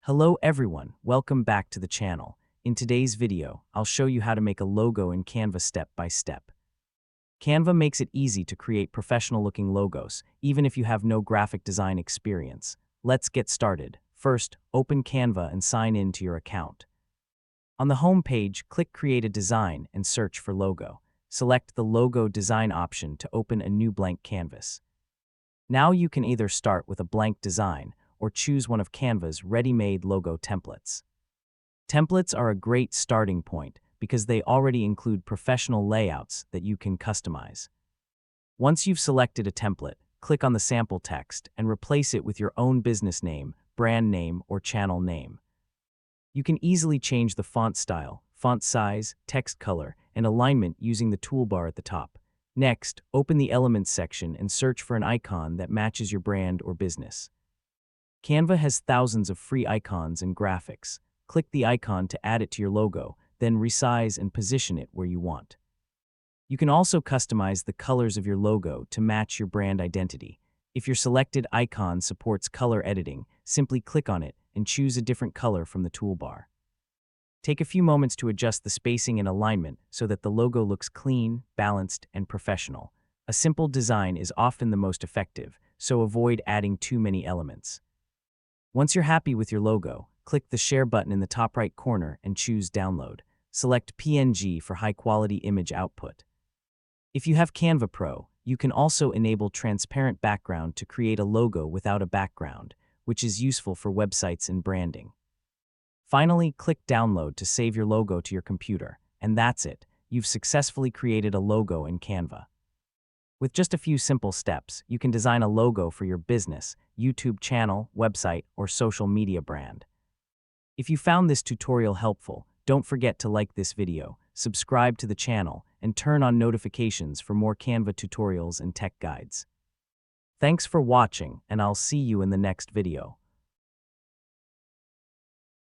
Hello everyone, welcome back to the channel. In today's video, I'll show you how to make a logo in Canva step by step. Canva makes it easy to create professional-looking logos, even if you have no graphic design experience. Let's get started. First, open Canva and sign in to your account. On the home page, click Create a Design and search for Logo. Select the Logo Design option to open a new blank canvas. Now you can either start with a blank design or choose one of Canva's ready-made logo templates. Templates are a great starting point because they already include professional layouts that you can customize. Once you've selected a template, click on the sample text and replace it with your own business name, brand name, or channel name. You can easily change the font style, font size, text color, and alignment using the toolbar at the top. Next, open the Elements section and search for an icon that matches your brand or business. Canva has thousands of free icons and graphics. Click the icon to add it to your logo, then resize and position it where you want. You can also customize the colors of your logo to match your brand identity. If your selected icon supports color editing, simply click on it and choose a different color from the toolbar. Take a few moments to adjust the spacing and alignment so that the logo looks clean, balanced, and professional. A simple design is often the most effective, so avoid adding too many elements. Once you're happy with your logo, click the Share button in the top right corner and choose Download. Select PNG for high-quality image output. If you have Canva Pro, you can also enable transparent background to create a logo without a background, which is useful for websites and branding. Finally, click Download to save your logo to your computer, and that's it. You've successfully created a logo in Canva. With just a few simple steps, you can design a logo for your business, YouTube channel, website, or social media brand. If you found this tutorial helpful, don't forget to like this video, subscribe to the channel, and turn on notifications for more Canva tutorials and tech guides. Thanks for watching, and I'll see you in the next video.